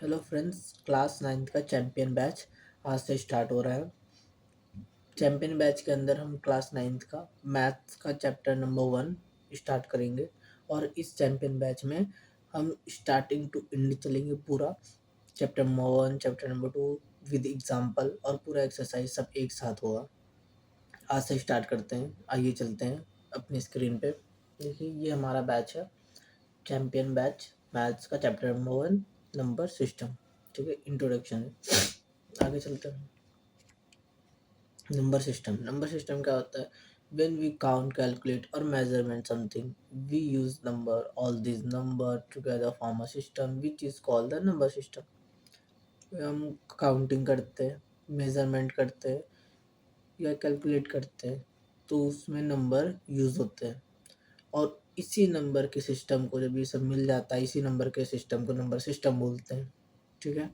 Hello friends, class 9th का champion batch आज से स्टार्ट हो रहा है। चैम्पियन बैच के अंदर हम क्लास 9th का मैथ्स का चैप्टर नंबर 1 स्टार्ट करेंगे और इस चैम्पियन बैच में हम स्टार्टिंग टू एंड चलेंगे पूरा chapter number 1, chapter number 2 with example और पूरा एक्सरसाइज सब एक साथ होगा। आज से स्टार्ट करते हैं, आइए चलते हैं अपनी स्क्रीन पे। देखिए ये हमारा बैच है, चैम्पियन बैच मैथ्स का चैप्टर नंबर 1 नंबर सिस्टम। ठीक है, इंट्रोडक्शन है। आगे चलते हैं। नंबर सिस्टम क्या होता है? व्हेन वी काउंट, कैलकुलेट और measurement something we use number. All this number together form a system which is called the number system. हम काउंटिंग करते हैं, मेजरमेंट करते हैं या कैलकुलेट करते हैं तो उसमें नंबर यूज होते हैं और इसी नंबर के सिस्टम को जब ये सब मिल जाता है, इसी नंबर के सिस्टम को नंबर सिस्टम बोलते हैं। ठीक है,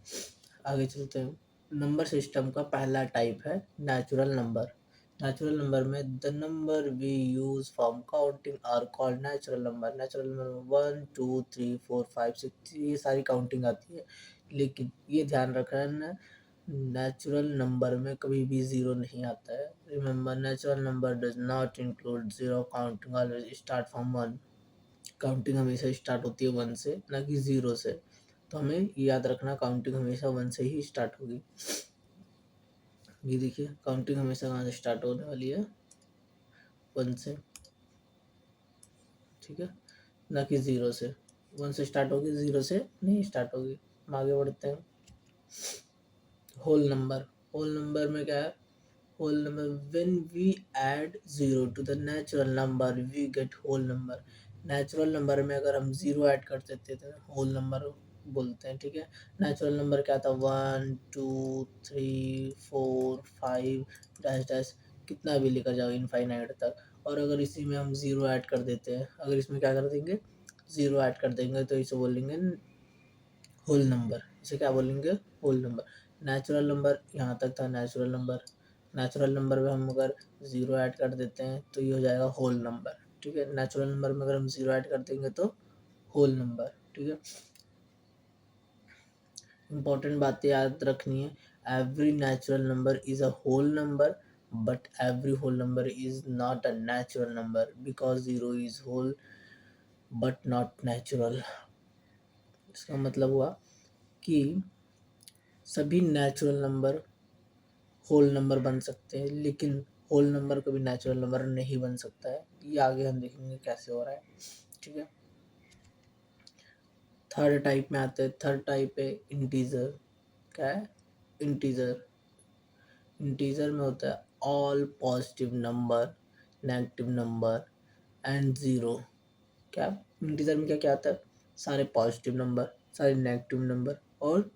आगे चलते हैं। नंबर सिस्टम का पहला टाइप है नेचुरल नंबर। नेचुरल नंबर में the number we use for counting are called natural number. Natural number में 1 2 3 4 5 6 ये सारी काउंटिंग आती है, लेकिन ये ध्यान रखना नेचुरल नंबर में कभी भी जीरो नहीं आता है। Remember, natural number does not include zero. Counting always start from 1। Counting हमेशा स्टार्ट होती है 1 से, ना कि 0 से। तो हमें ये याद रखना, काउंटिंग हमेशा 1 से ही स्टार्ट होगी। ये देखिए काउंटिंग हमेशा कहाँ से स्टार्ट होने वाली है? 1 से। ठीक है, ना कि 0 से। 1 से स्टार्ट होगी, 0 से नहीं स्टार्ट होगी। हम आगे बढ़ते हैं। Whole number. होल नंबर में क्या है? Whole number when we add 0 to the natural number we get whole number. Natural number में अगर हम 0 ऐड कर देते तो होल नंबर बोलते हैं। ठीक है, नेचुरल नंबर क्या था? 1 2 3 4 5 डैश डैश कितना भी लेकर जाओ इनफाइनाइट तक। और अगर इसी में हम 0 ऐड कर देते हैं, अगर इसमें क्या कर देंगे? 0 ऐड कर देंगे तो इसे बोलेंगे होल नंबर। इसे क्या बोलेंगे? Whole number. नेचुरल नंबर यहाँ तक था नेचुरल नंबर। नेचुरल नंबर में हम अगर 0 ऐड कर देते हैं तो ये हो जाएगा होल नंबर। ठीक है, नेचुरल नंबर में अगर हम 0 ऐड कर देंगे तो होल नंबर। ठीक है, इंपॉर्टेंट बातें याद रखनी है। Every natural number is a whole number but every whole number is not a natural number because 0 is whole but not natural. इसका मतलब हुआ कि सभी नेचुरल नंबर होल नंबर बन सकते हैं, लेकिन होल नंबर कभी नेचुरल नंबर नहीं बन सकता है। ये आगे हम देखेंगे कैसे हो रहा है। ठीक है, थर्ड टाइप में आते हैं। थर्ड टाइप है इंटीजर। क्या है? इंटीजर। इंटीजर में होता है all positive number, negative number and zero. क्या इंटीजर में क्या क्या आता है? सारे पॉजिटिव नंबर, सारे नेगेटिव नंबर और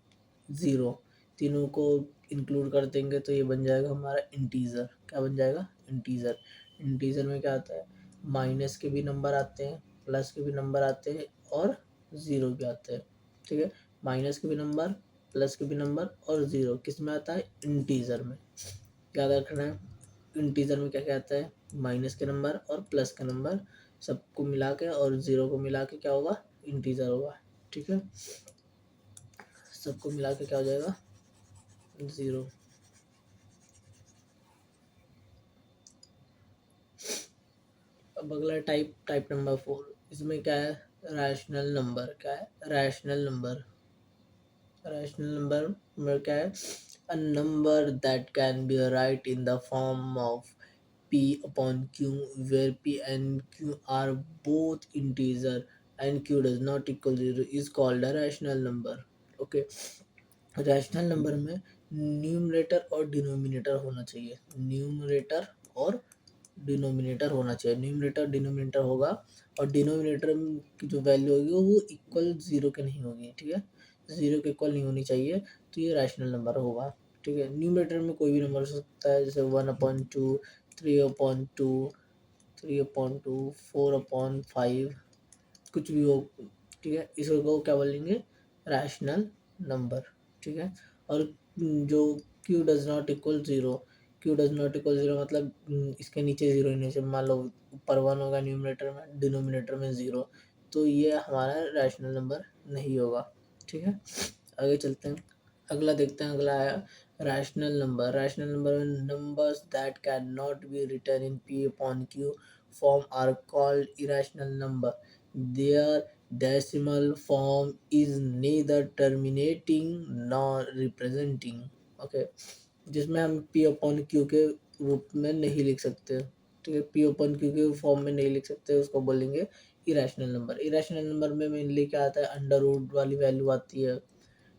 ज़ीरो, तीनों को इंक्लूड कर देंगे तो ये बन जाएगा हमारा इंटीजर। क्या बन जाएगा? इंटीजर। इंटीजर में क्या आता है? माइनस के भी नंबर आते हैं, प्लस के भी नंबर आते हैं और ज़ीरो भी आते हैं। ठीक है, माइनस के भी नंबर, प्लस के भी नंबर और ज़ीरो किस में आता है? इंटीजर में। याद रखना है इंटीजर में क्या क्या आता है? माइनस के नंबर और प्लस के नंबर सबको मिला के और ज़ीरो को मिला के क्या होगा? इंटीजर होगा। ठीक है, सबको मिला के क्या हो जाएगा? 0। अब अगला टाइप नंबर 4। इसमें क्या है? Rational number. क्या है? Rational number. रैशनल नंबर में क्या है? A number that can be right in the form of p upon q where p and q are both integer and q does not equal 0 is called a rational number. Okay, rational number में numerator और denominator होना चाहिए। Numerator और denominator होना चाहिए। Numerator denominator होगा और denominator की जो वैल्यू होगी वो इक्वल 0 के नहीं होगी। ठीक है, 0 के इक्वल नहीं होनी चाहिए, तो ये रैशनल नंबर होगा। ठीक है, न्यूमरेटर में कोई भी नंबर हो सकता है, जैसे 1/2, 3/2, 3/2, 4/5, कुछ भी हो। ठीक है, इसको क्या बोलेंगे? Rational number. ठीक है, और जो q does not equal 0, q does not equal 0 मतलब इसके नीचे 0 ही नहीं चाहिए। मान लो ऊपर 1 होगा न्यूमरेटर में, डिनोमिनेटर में 0, तो ये हमारा रैशनल नंबर नहीं होगा। ठीक है, आगे चलते हैं, अगला देखते हैं। अगला आया रैशनल नंबर। रैशनल नंबर में numbers that can not be written in P upon Q form are called irrational number. Their decimal form is neither terminating nor representing. Okay, जिसमें हम P upon Q के रूप में नहीं लिख सकते, ठीक है, P upon Q के फॉर्म में नहीं लिख सकते, उसको बोलेंगे इरेशनल नंबर। इरेशनल नंबर में मेनली क्या आता है, अंडर रूट वाली वैल्यू आती है,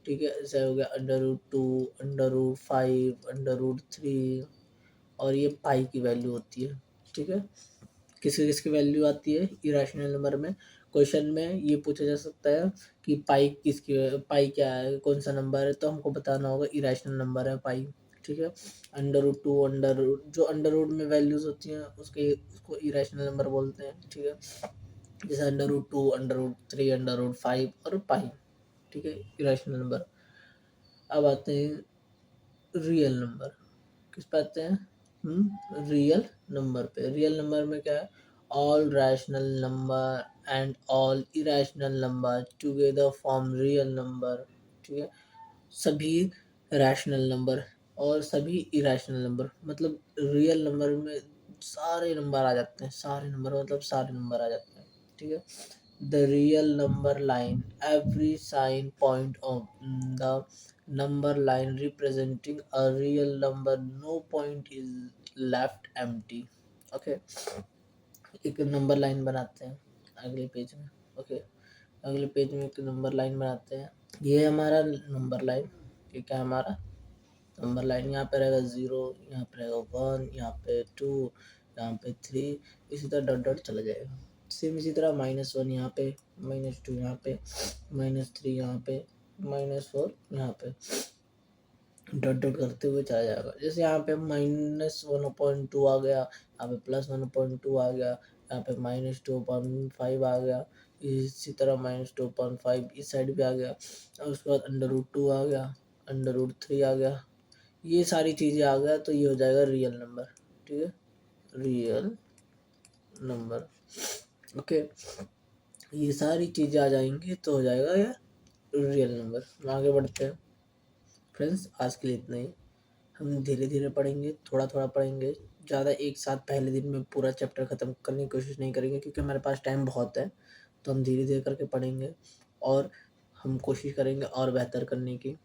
ठीक है, ऐसा हो गया under root 2, under root 5, under root 3, और ये पाई की वैल्यू होती है, ठीक है। किसकी किसकी वैल्यू आती है इरेशनल नंबर में। क्वेश्चन में ये पूछा जा सकता है कि पाई क्या है, कौन सा नंबर है, तो हमको बताना होगा इरेशनल नंबर है पाई, ठीक है। अंडर रूट 2, जो अंडर रूट में वैल्यूज होती हैं उसको इरेशनल नंबर बोलते हैं, ठीक है, जैसे under root 2, under root 3, under root 5 और पाई, ठीक है, इरेशनल नंबर। अब आते हैं रियल नंबर, किस पे आते हैं, रियल नंबर पे। रियल नंबर में क्या है, all rational number and all irrational number together form real number, ठीक है। सभी रैशनल नंबर और सभी इरेशनल नंबर, मतलब रियल नंबर में सारे नंबर आ जाते हैं, सारे नंबर मतलब सारे नंबर आ जाते हैं, ठीक है। The real number line, every sign point of the number line representing a real number, no point is left empty. Okay, एक नंबर लाइन बनाते हैं अगले पेज में। ओके, अगले पेज में एक नंबर लाइन बनाते हैं। ये हमारा नंबर लाइन, ये क्या है हमारा नंबर लाइन, यहाँ पे रहेगा 0, यहाँ पे रहेगा 1, यहाँ पे 2, यहाँ पे 3, इसी तरह डॉट डॉट चला जाएगा। सेम इसी तरह -1 यहाँ पे, -2 यहाँ पे, -3 यहाँ पे, -4 यहाँ पे, डॉट डॉट करते हुए चला जाएगा। जैसे यहाँ पे -1/2 आ गया, यहाँ पे +1/2 आ गया, यहाँ पे -2/5 आ गया, इसी तरह -2/5 इस साइड भी आ गया, और उसके बाद अंडर रूट 2 आ गया, अंडर रूट 3 आ गया, ये सारी चीज़ें आ गया तो ये हो जाएगा रियल नंबर, ठीक है, रियल नंबर। ओके, ये सारी चीज़ें आ जाएंगी तो हो जाएगा यार रियल नंबर। आगे बढ़ते हैं फ्रेंड्स, आज के लिए इतना ही। हम धीरे धीरे पढ़ेंगे, थोड़ा थोड़ा पढ़ेंगे, ज़्यादा एक साथ पहले दिन में पूरा चैप्टर ख़त्म करने की कोशिश नहीं करेंगे, क्योंकि हमारे पास टाइम बहुत है, तो हम धीरे धीरे करके पढ़ेंगे और हम कोशिश करेंगे और बेहतर करने की।